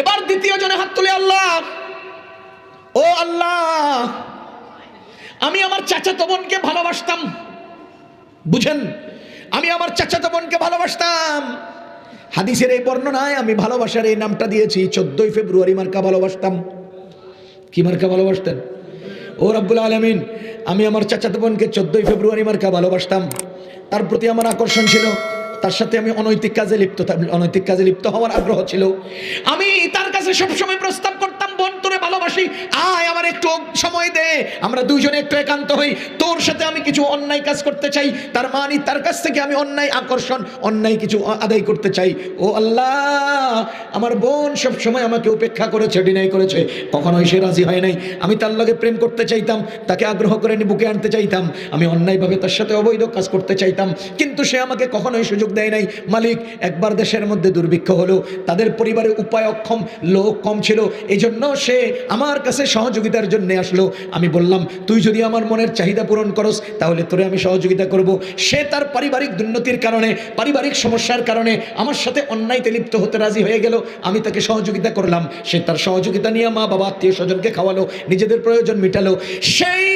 এবার দ্বিতীয় জনে হাত তুলে, আল্লাহ, ও আল্লাহ, আমি আমার চাচাতো বোনকে ভালোবাসতাম। বুঝেন, আমি আমার চাচাতো বোনকে ভালোবাসতাম। হাদিসের এই বর্ণনায় আমি ভালোবাসার এই নামটা দিয়েছি 14 ফেব্রুয়ারি মার্কা ভালোবাসতাম। কি মার্কা ভালোবাসতেন? ও রব্বুল আলামিন, আমি আমার চাচাতো বোনকে 14 ফেব্রুয়ারি মার্কা ভালোবাসতাম। তার প্রতি আমার আকর্ষণ ছিল, তার সাথে আমি অনৈতিক কাজে লিপ্ত হওয়ার আগ্রহ ছিল। আমি তার কাছে সবসময় প্রস্তাব করতাম, বোন তোরে ভালোবাসি, আয় আমার একটু সময় দে, আমরা দুইজনে একটু একান্ত হই, তোর সাথে আমি কিছু অন্যায় কাজ করতে চাই, তার মানে তার কাছ থেকে আমি অন্যায় আকর্ষণ, অন্যায় কিছু আদায় করতে চাই। ও আল্লাহ, আমার বোন সব সময় আমাকে উপেক্ষা করেছে, ডিনাই করেছে, কখনোই সে রাজি হয় নাই। আমি তার লগে প্রেম করতে চাইতাম, তাকে আগ্রহ করে বুকে আনতে চাইতাম, আমি অন্যায়ভাবে তার সাথে অবৈধ কাজ করতে চাইতাম, কিন্তু সে আমাকে কখনোই সুযোগ দেয় নাই। মালিক, একবার দেশের মধ্যে দুর্ভিক্ষ হলো, তাদের পরিবারে উপায় অক্ষম, লোক কম ছিল, এই জন্য সে আমার কাছে সহযোগিতার জন্য আসলো। আমি বললাম, তুই যদি আমার মনের চাহিদা পূরণ করস তাহলে তোরে আমি সহযোগিতা করব। সে তার পারিবারিক দুর্নীতির কারণে, পারিবারিক সমস্যার কারণে আমার সাথে অন্যায়তে লিপ্ত হতে রাজি হয়ে গেল, আমি তাকে সহযোগিতা করলাম। সে তার সহযোগিতা নিয়ে মা বাবা আত্মীয় স্বজনকে খাওয়ালো, নিজেদের প্রয়োজন মিটালো। সেই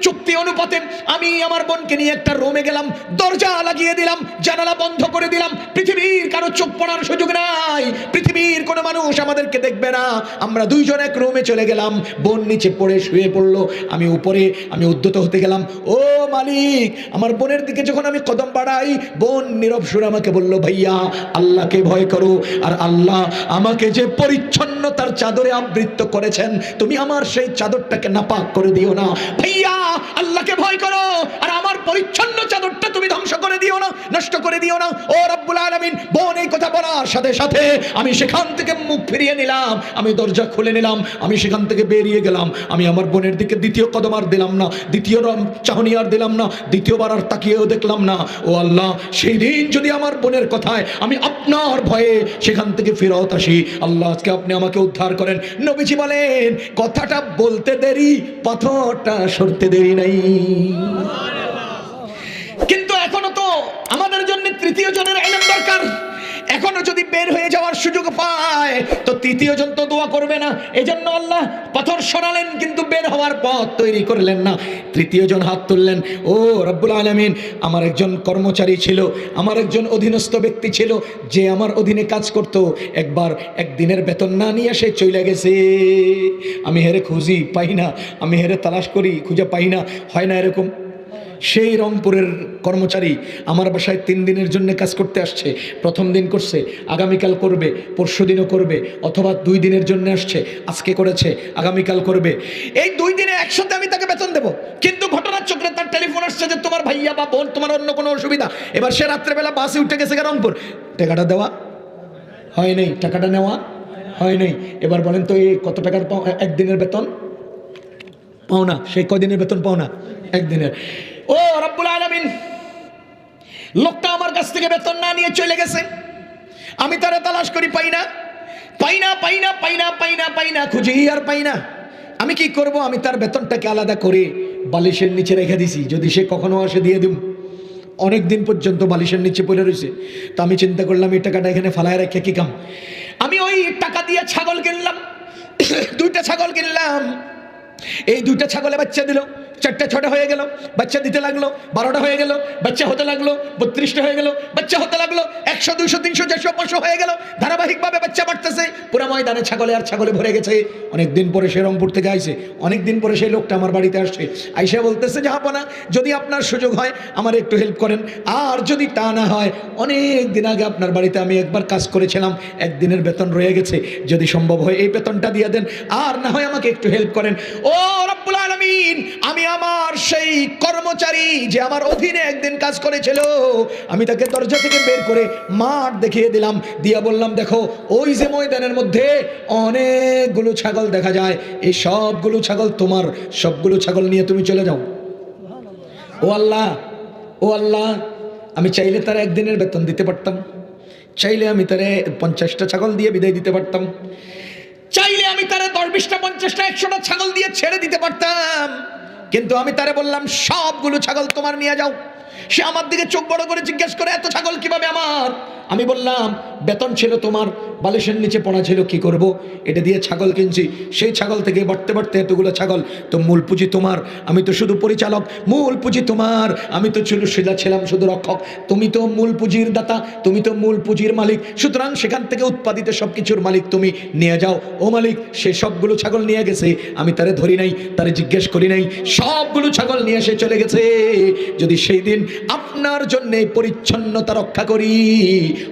চুক্তি অনুপাতে আমি আমার বোনকে নিয়ে একটা রুমে গেলাম, দরজা লাগিয়ে দিলাম, জানালা বন্ধ করে দিলাম, পৃথিবীর কারো চোখ পড়ার সুযোগ নাই, পৃথিবীর কোনো মানুষ আমাদেরকে দেখবে না। আমরা দুইজন এক রুমে চলে গেলাম, বোন নিচে পড়ে শুয়ে পড়লো, আমি উপরে, আমি উদ্যত হতে গেলাম। ও মালিক, আমার বোনের দিকে যখন আমি কদম বাড়াই, বোন নীরব সুরে আমাকে বলল, ভাইয়া আল্লাহকে ভয় করো, আর আল্লাহ আমাকে যে পরিচ্ছন্নতার চাদরে আবৃত করেছেন, তুমি আমার সেই চাদরটাকে নাপাক করে দিও না। ভাইয়া আল্লাহকে ভয় করো, আর আমার পরিচ্ছন্ন চাদরটা তুমি ধ্বংস করে দিও না, নষ্ট করে দিও না। ও রব্বুল আলামিন, বোন এই কথা বলার সাথে সাথে আমি সেখান থেকে মুখ ফিরিয়ে নিলাম, আমি দরজা খুলে নিলাম, আমি সেখান থেকে বেরিয়ে গেলাম। আমি আমার বোনের দিকে দ্বিতীয় কদম আর দিলাম না, দ্বিতীয় চাহনি আর দিলাম না, দ্বিতীয়বার আর তাকিয়েও দেখলাম না। ও আল্লাহ, সেই দিন যদি আমার বোনের কথায় আমি আপনার ভয়ে সেখান থেকে ফেরত আসি, আল্লাহ আজকে আপনি আমাকে উদ্ধার করেন। নবীজি বলেন, কথাটা বলতে দেরি, পাথরটা সরতে দেরি নাই। কিন্তু এখনো তো আমাদের জন্য তৃতীয় জনের ইলম দরকার। এখনো যদি বের হয়ে যাওয়ার সুযোগ পায় তো তৃতীয় জন তো দোয়া করবে না, এজন্য আল্লাহ পাথর সরালেন কিন্তু বের হওয়ার পথ তৈরি করলেন না। তৃতীয় জন হাত তুললেন, ও রব্বুল আলামিন, আমার একজন কর্মচারী ছিল, আমার একজন অধীনস্থ ব্যক্তি ছিল, যে আমার অধীনে কাজ করত, একবার একদিনের বেতন না নিয়ে সে চলে গেছে। আমি হেরে খুঁজি পাই না, আমি হেরে তালাশ করি, খুঁজে পাই না, হয় না এরকম? সেই রংপুরের কর্মচারী আমার বাসায় 3 দিনের জন্য কাজ করতে আসছে। প্রথম দিন করছে, আগামীকাল করবে, পরশু দিনও করবে, অথবা 2 দিনের জন্য আসছে, আজকে করেছে, আগামীকাল করবে। এই 2 দিনে একসাথে আমি তাকে বেতন দেব, কিন্তু ঘটনার চক্রে তার টেলিফোন আসছে যে তোমার ভাইয়া বা বোন, তোমার অন্য কোনো অসুবিধা। এবার সে রাত্রেবেলা বাসে উঠে গেছে রংপুর, টাকাটা দেওয়া হয় নাই, টাকাটা নেওয়া হয় নাই। এবার বলেন তো, এই কত টাকার একদিনের বেতন পাও না? সেই কদিনের বেতন পাও না? একদিনের। ও রব্বুল আলামিন, লোকটা আমার কাছ থেকে বেতন না নিয়ে চলে গেছে, আমি তারে তালাশ করি, পাই না, পাই না, পাই না, পাই না, পাই না, পাই না, খুঁজি আর পাই না। আমি কি করব? আমি তার বেতনটাকে আলাদা করে বালিশের নিচে রেখে দিছি, যদি সে কখনো আসে দিয়ে দিব। অনেক দিন পর্যন্ত বালিশের নিচে পড়ে রয়েছে। তো আমি চিন্তা করলাম, এই টাকাটা এখানে ফালায় রেখে কি কাম। আমি ওই টাকা দিয়ে ছাগল কিনলাম, 2টা ছাগল কিনলাম। এই 2টা ছাগলে বাচ্চা দিল, 4টা 6টা হয়ে গেল, বাচ্চা দিতে লাগলো, 12টা হয়ে গেল, বাচ্চা হতে লাগলো, 32টা হয়ে গেল, বাচ্চা হতে লাগলো, 100 200 300 400 500 হয়ে গেল, ধারাবাহিকভাবে বাচ্চা বাড়তেছে, পুরো ময়দানে ছাগলে আর ছাগলে ভরে গেছে। অনেকদিন পরে সে রংপুর থেকে আইছে, অনেকদিন পরে সেই লোকটা আমার বাড়িতে আসছে, আইসা বলতেছে, জাহাপনা, যদি আপনার সুযোগ হয় আমার একটু হেল্প করেন, আর যদি তা না হয়, অনেক দিন আগে আপনার বাড়িতে আমি একবার কাজ করেছিলাম, 1 দিনের বেতন রয়ে গেছে, যদি সম্ভব হয় এই বেতনটা দিয়ে দেন, আর না হয় আমাকে একটু হেল্প করেন। ও রব্বুল আলামিন, আমি আমার সেই কর্মচারী যে আমার অধীনে একদিন কাজ করেছিল, আমি তাকে দরজা থেকে বের করে মাঠ দেখিয়ে দিলাম, দিয়া বললাম, দেখো ওই যে ময়দানের মধ্যে অনেকগুলো ছাগল দেখা যায়, এই সবগুলো ছাগল তোমার, সবগুলো ছাগল নিয়ে তুমি চলে যাও। ও আল্লাহ, ও আল্লাহ, আমি চাইলে তার একদিনের বেতন দিতে পারতাম, চাইলে আমি তারে 50টা ছাগল দিয়ে বিদায় দিতে পারতাম, চাইলে আমি তারে 10 20টা 50টা 100টা ছাগল দিয়ে ছেড়ে দিতে পারতাম, কিন্তু আমি তারে বললাম, সবগুলো ছাগল তোমার নিয়ে যাও। সে আমার দিকে চোখ বড় করে জিজ্ঞেস করে, এত ছাগল কিভাবে আমার? আমি বললাম, বেতন ছিল তোমার, বালিশের নিচে পড়া ছিল, কি করব, এটা দিয়ে ছাগল কিনছি, সেই ছাগল থেকে বাড়তে বাড়তে এতগুলো ছাগল, তো মূল পুঁজি তোমার, আমি তো শুধু পরিচালক, মূল পুঁজি তোমার, আমি তো ছিলাম শুধু রক্ষক, তুমি তো মূল পুঁজির দাতা, তুমি তো মূল পুঁজির মালিক, সুতরাং সেখান থেকে উৎপাদিত সব কিছুর মালিক তুমি, নিয়ে যাও। ও মালিক, সে সবগুলো ছাগল নিয়ে গেছে, আমি তারে ধরি নাই, তারে জিজ্ঞেস করি নাই, সবগুলো ছাগল নিয়ে এসে চলে গেছে। যদি সেই দিন আপনার জন্য পরিচ্ছন্নতা রক্ষা করি,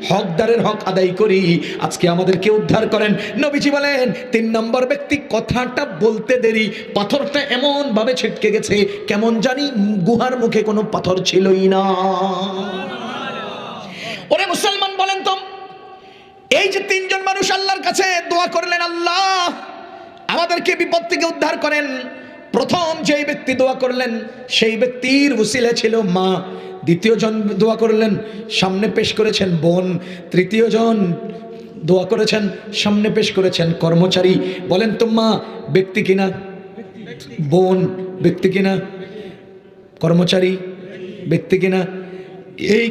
হকদারের হক আদায় করি। আজকে আমাদেরকে উদ্ধার করেন। নবীজি বলেন 3 নম্বর ব্যক্তি কথাটা বলতে দেরি, পাথরটা এমন ভাবে ছিটকে গেছে কেমন জানি গুহার মুখে কোনো পাথর ছিলই না। ওরে মুসলমান বলেন তো, এই যে 3 জন মানুষ আল্লাহর কাছে দোয়া করলেন, আল্লাহ আমাদেরকে বিপদ থেকে উদ্ধার করেন। প্রথম যেই ব্যক্তি দোয়া করলেন সেই ব্যক্তির ওসিলা ছিল মা। দ্বিতীয় জন দোয়া করলেন, সামনে পেশ করেছেন বোন। তৃতীয় জন দোয়া করেছেন, সামনে পেশ করেছেন কর্মচারী। বলেন তো মা ব্যক্তি কিনা, বোন ব্যক্তি কিনা, কর্মচারী ব্যক্তি কিনা? এই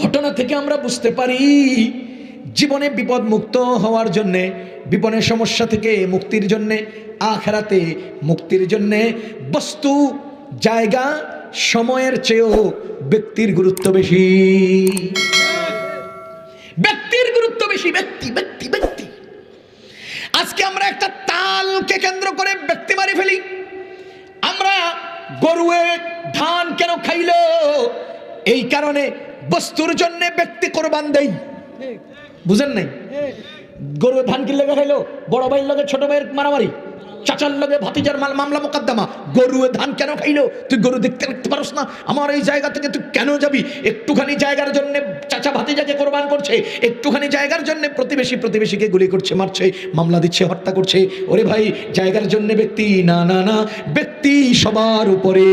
ঘটনা থেকে আমরা বুঝতে পারি জীবনে বিপদ মুক্ত হওয়ার জন্যে, বিপদের সমস্যা থেকে মুক্তির জন্যে, আখিরাতে মুক্তির জন্যে বস্তু, জায়গা, সময়ের চেয়েও ব্যক্তির গুরুত্ব বেশি। ব্যক্তির গুরুত্ব বেশি। ব্যক্তি ব্যক্তি ব্যক্তি। আজকে আমরা একটা তালকে কেন্দ্র করে ব্যক্তি মারি ফেলি। আমরা গরুয়ে ধান কেন খাইলো, এই কারণে বস্তুর জন্য ব্যক্তি কোরবান দেই। বুঝেন নাই? গরুয়ে ধান কিনলে খাইলো, বড় ভাইয়ের লগে ছোট ভাইয়ের মারামারি, চাচার লগে ভাতিজার মামলা মোকদ্দমা। গরুয়ে ধান কেন খাইলো? তুই গরু দেখতে পারস না? আমার এই জায়গা থেকে তুই কেন যাবি? একটুখানি জায়গার জন্য চাচা ভাতিজাকে কোরবান করছে, একটুখানি জায়গার জন্য প্রতিবেশীকে গুলি করছে, মারছে, মামলা দিচ্ছে, হত্যা করছে। ওরে ভাই, জায়গার জন্য ব্যক্তি না, না না, ব্যক্তি সবার উপরে।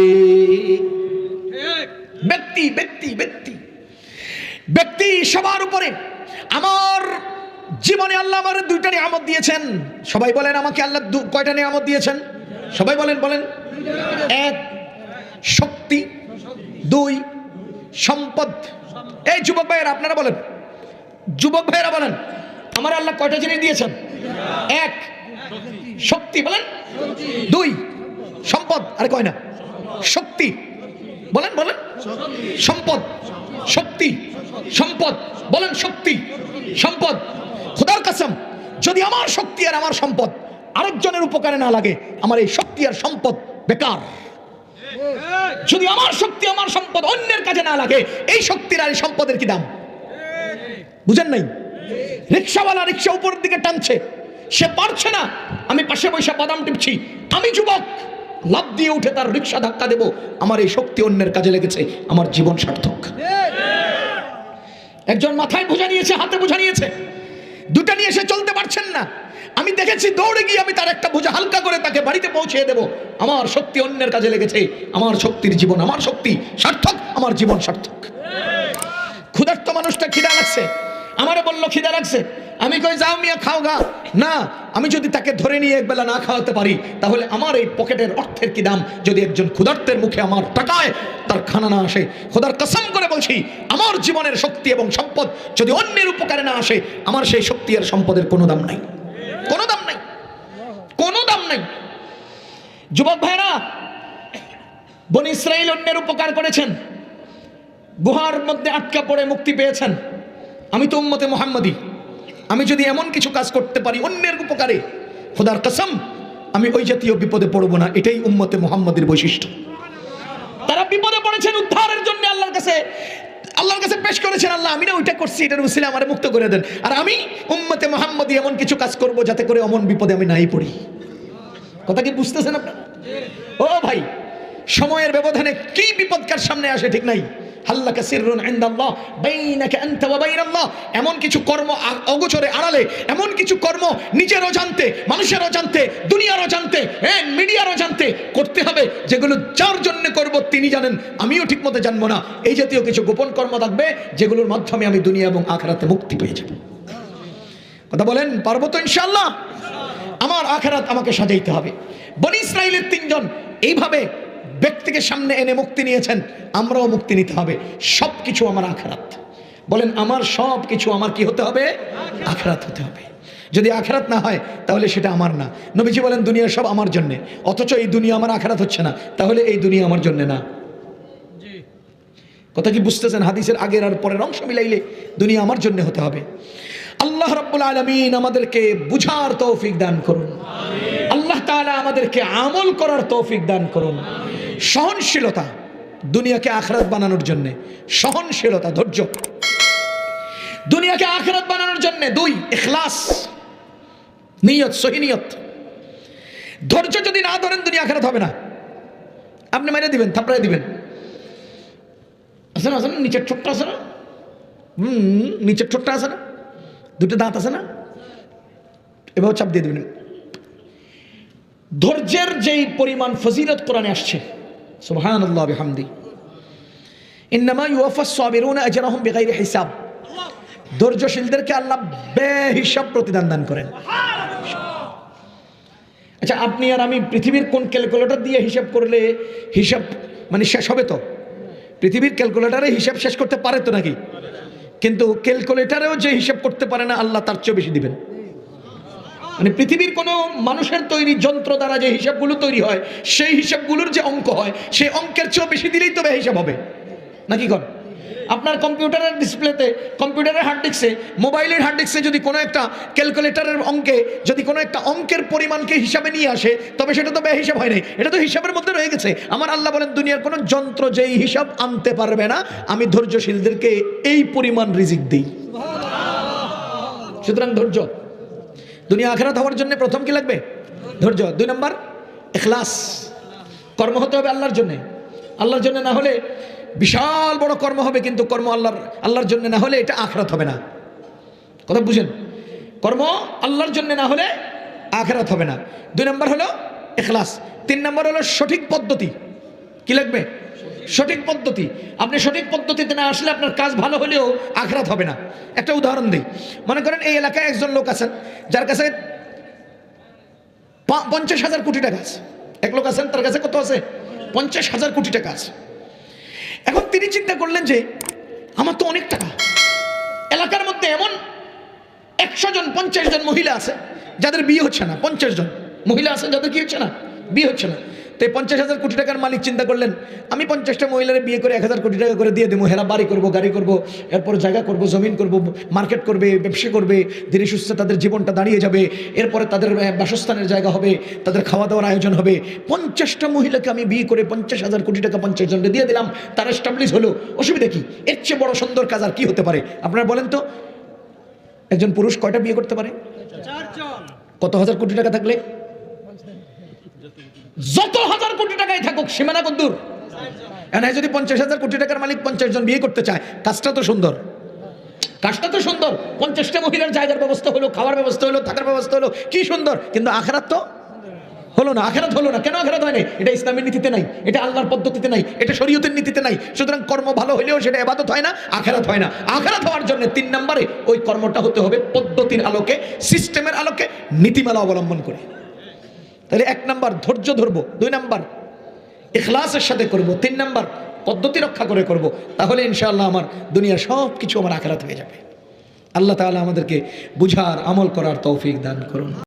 ব্যক্তি ব্যক্তি ব্যক্তি ব্যক্তি সবার উপরে। আমার জীবনে আল্লাহ আমার 2টা নিয়ামত দিয়েছেন। সবাই বলেন আমাকে আল্লাহ কয়টা নিয়ামত দিয়েছেন? সবাই বলেন বলেন। 1 শক্তি, 2 সম্পদ। এই যুবক ভাইয়েরা আপনারা বলেন, যুবক ভাইয়েরা বলেন আমার আল্লাহ কয়টা জিনিস দিয়েছেন? 1 শক্তি, বলেন 2 সম্পদ, আর কয় না শক্তি, বলেন বলেন সম্পদ, শক্তি, সম্পদ, বলেন শক্তি, সম্পদ। খোদার কসম, যদি আমার শক্তি আর আমার সম্পদ আরেকজনের উপকারে না লাগে, আমার এই শক্তি আর সম্পদ বেকার। যদি আমার শক্তি আমার সম্পদ অন্যের কাজে না লাগে, এই শক্তির আর এই সম্পদের কি দাম? বুঝেন নাই? রিক্সাওয়ালা রিক্সা উপরের দিকে টানছে, সে পারছে না, আমি পাশে বসে বাদাম টিপছি, আমি যুবক লাফ দিয়ে উঠে তার রিক্সা ধাক্কা দেব, আমার এই শক্তি অন্যের কাজে লেগেছে, আমার জীবন সার্থক। একজন মাথায় বোঝা নিয়েছে, হাতে বোঝা নিয়েছে, 2টা নিয়ে এসে চলতে পারছেন না। আমি দেখেছি দৌড়ে গিয়ে আমি তার একটা বোঝা হালকা করে তাকে বাড়িতে পৌঁছে দেব। আমার শক্তি অন্যের কাজে লেগেছে, আমার শক্তির জীবন, আমার শক্তি সার্থক, আমার জীবন সার্থক। ক্ষুধার্ত মানুষটা খিদা লাগছে, আমারে বললো খিদা লাগছে, আমি কই যাও মিয়া খাও গা। না, আমি যদি তাকে ধরে নিয়ে একবেলা না খাওয়াতে পারি, তাহলে আমার এই পকেটের অর্থের কি দাম? যদি একজন ক্ষুধার্তের মুখে আমার টাকায় তার খানা না আসে, খোদার কসম করে বলছি, আমার জীবনের শক্তি এবং সম্পদ যদি অন্যের উপকারে না আসে, আমার সেই শক্তি আর সম্পদের কোনো দাম নাই, কোনো দাম নাই, কোনো দাম নাই। যুবক ভাইরা, বনি ইসরাইল অন্যের উপকার করেছেন, গুহার মধ্যে আটকা পড়ে মুক্তি পেয়েছেন। আমি তো উম্মতে মুহাম্মাদি, আমি যদি এমন কিছু কাজ করতে পারি অন্যের উপকারে, খোদার কসম আমি ওই জাতীয় বিপদে পড়বো না। এটাই উম্মতে মুহাম্মাদির বৈশিষ্ট্য। তারা বিপদে পড়েছেন উদ্ধারের জন্য আল্লাহর কাছে পেশ করেছেন, আল্লাহ আমি না ওইটা করছি, এটার উসিলা আমারে মুক্ত করে দেন। আর আমি উম্মতে মুহাম্মাদি এমন কিছু কাজ করব যাতে করে অমন বিপদে আমি নাই পড়ি। কথা কি বুঝতেছেন আপনারা? ও ভাই, সময়ের ব্যবধানে কি বিপদকার সামনে আসে ঠিক নাই। হাল্লাকা সিররুন ইনদাল্লাহ বাইনাকা আনতা ওয়া বাইনাল্লাহ। এমন কিছু কর্ম অগোচরে আড়ালে, এমন কিছু কর্ম নিজেরও জানতে, মানুষেরও জানতে, দুনিয়ারও জানতে, মিডিয়ারও জানতে করতে হবে, যেগুলো যার জন্য করব তিনি জানেন, আমিও ঠিকমতো জানবো না। এই জাতীয় কিছু গোপন কর্ম থাকবে যেগুলোর মাধ্যমে আমি দুনিয়া এবং আখিরাতে মুক্তি পেয়ে যাব। কথা বলেন, পারবো তো ইনশাআল্লাহ? আমার আখিরাত আমাকে সাজাইতে হবে। বনি ইসরাইলের 3 জন এইভাবে ব্যক্তিকে সামনে এনে মুক্তি নিয়েছেন, আমরাও মুক্তি নিতে হবে। সব কিছু আমার আখিরাত। বলেন, আমার সব কিছু আমার কি হতে হবে? আখিরাত হতে হবে। যদি আখিরাত না হয় তাহলে সেটা আমার না। নবীজি বলেন দুনিয়া সব আমার জন্য, অথচ এই দুনিয়া আমার আখিরাত হচ্ছে না, তাহলে এই দুনিয়া আমার জন্য না। কথা কি বুঝতেছেন? হাদিসের আগের আর পরের অংশ মিলাইলে দুনিয়া আমার জন্য হতে হবে। আল্লাহ রাব্বুল আলামিন আমাদেরকে বুঝার তৌফিক দান করুন। আল্লাহ তাআলা আমাদেরকে আমল করার তৌফিক দান করুন। সহনশীলতা, দুনিয়াকে আখিরাত বানানোর জন্য সহনশীলতা, ধৈর্য। দুনিয়াকে আখিরাত বানানোর জন্য 2 ইখলাস, নিয়ত, সহি নিয়ত। ধৈর্য যদি না ধরেন দুনিয়া আখিরাত হবে না। আপনি মেরে দিবেন, থাপড়াই দিবেন, আছে না, আছে না, নিচের ঠোঁটটা আছে না, নিচের ঠোঁটটা আছে না, 2টা দাঁত আছে না, এভাবে চাপ দিয়ে দিবেন। ধৈর্যের যেই পরিমাণ ফজিলত কোরআনে আসছে, সুবহানাল্লাহ বিহামদি, ইন্নামা ইউওয়াফাস সাবিরুনা আজরাহুম বিগাইরি হিসাব। ধৈর্যশীলদেরকে আল্লাহ বেহিসাব প্রতিদান দান করেন। আচ্ছা, আপনি আর আমি পৃথিবীর কোন ক্যালকুলেটর দিয়ে হিসাব করলে হিসাব মানে শেষ হবে? তো পৃথিবীর ক্যালকুলেটরে হিসাব শেষ করতে পারে তো নাকি? কিন্তু ক্যালকুলেটরেও যে হিসাব করতে পারে না, আল্লাহ তার চেয়ে বেশি দিবেন। মানে পৃথিবীর কোনো মানুষের তৈরি যন্ত্র দ্বারা যে হিসাবগুলো তৈরি হয়, সেই হিসাবগুলোর যে অঙ্ক হয়, সেই অঙ্কের চেয়েও বেশি দিলেই তবে হিসাব হবে নাকি? কর আপনার কম্পিউটারের ডিসপ্লেতে, কম্পিউটারের হার্ড ডিস্কে, মোবাইলের হার্ড ডিস্কে যদি কোনো একটা ক্যালকুলেটরের অঙ্কে যদি কোনো একটা অঙ্কের পরিমাণকে হিসাবে নিয়ে আসে, তবে সেটা তো বেহিসাব হয় নাই, এটা তো হিসাবের মধ্যে রয়ে গেছে। আমার আল্লাহ বলেন, দুনিয়ার কোনো যন্ত্র যেই হিসাব আনতে পারবে না, আমি ধৈর্যশীলদেরকে এই পরিমাণ রিজিক দিই। সুতরাং ধৈর্য। দুনিয়া আখিরাত হওয়ার জন্য প্রথম কি লাগবে? ধৈর্য। 2 নম্বর ইখলাস, কর্ম হতে হবে আল্লাহর জন্য। আল্লাহর জন্য না হলে বিশাল বড় কর্ম হবে, কিন্তু কর্ম আল্লাহর জন্য না হলে এটা আখিরাত হবে না। কথা বুঝেন? কর্ম আল্লাহর জন্য না হলে আখিরাত হবে না। 2 নম্বর হলো ইখলাস। 3 নম্বর হলো সঠিক পদ্ধতি। কি লাগবে? সঠিক পদ্ধতি। আপনি সঠিক পদ্ধতিতে না আসলে আপনার কাজ ভালো হলেও আখিরাত হবে না। একটা উদাহরণ দিই। মনে করেন এই এলাকায় একজন লোক আছেন যার কাছে 50,000 কোটি টাকা আছে। এক লোক আছেন, তার কাছে কত আছে? 50,000 কোটি টাকা আছে। এখন তিনি চিন্তা করলেন যে আমার তো অনেক টাকা, এলাকার মধ্যে এমন 100 জন 50 জন মহিলা আছে যাদের বিয়ে হচ্ছে না। 50 জন মহিলা আছে যাদের কি হচ্ছে না, বিয়ে হচ্ছে না। তো 50,000 কোটি টাকার মালিক চিন্তা করলেন, আমি 50টা মহিলার বিয়ে করে 1,000 কোটি টাকা করে দিয়ে দেবো। হেরা বাড়ি করবো, গাড়ি করবো, এরপর জায়গা করবো, জমিন করবো, মার্কেট করবে, ব্যবসা করবে, ধীরে সুস্থে তাদের জীবনটা দাঁড়িয়ে যাবে। এরপরে তাদের বাসস্থানের জায়গা হবে, তাদের খাওয়া দাওয়ার আয়োজন হবে। 50টা মহিলাকে আমি বিয়ে করে 50,000 কোটি টাকা 50 জনকে দিয়ে দিলাম, তারা এস্টাবলিশ হলো। অসুবিধা কি? এর চেয়ে বড় সুন্দর কাজ আর কি হতে পারে? আপনারা বলেন তো, একজন পুরুষ কয়টা বিয়ে করতে পারে? 4 কত হাজার কোটি টাকা থাকলে? যত হাজার কোটি টাকাই থাকুক, সীমানা কদ্দূর? এখানে যদি 50,000 কোটি টাকার মালিক 50 জন বিয়ে করতে চায়, কাজটা তো সুন্দর, কাজটা তো সুন্দর। 50টা মহিলার জায়গার ব্যবস্থা হলো, খাওয়ার ব্যবস্থা হলো, থাকার ব্যবস্থা হলো, কি সুন্দর। কিন্তু আখিরাত তো হলো না। আখিরাত হলো না। কেন আখিরাত হয় নাই? এটা ইসলামের নীতিতে নাই, এটা আল্লাহর পদ্ধতিতে নাই, এটা শরীয়তের নীতিতে নাই। সুতরাং কর্ম ভালো হলেও সেটা ইবাদত হয় না, আখিরাত হয় না। আখিরাত হওয়ার জন্য 3 নম্বরে ওই কর্মটা হতে হবে পদ্ধতির আলোকে, সিস্টেমের আলোকে, নীতিমালা অবলম্বন করে। তাহলে 1 নম্বর ধৈর্য ধরবো, 2 নম্বর ইখলাসের সাথে করব, 3 নম্বর পদ্ধতি রক্ষা করে করব। তাহলে ইনশাআল্লাহ আমার দুনিয়ার সব কিছু আমার আখিরাত হয়ে যাবে। আল্লাহ তাআলা আমাদেরকে বুঝার, আমল করার তৌফিক দান করুন।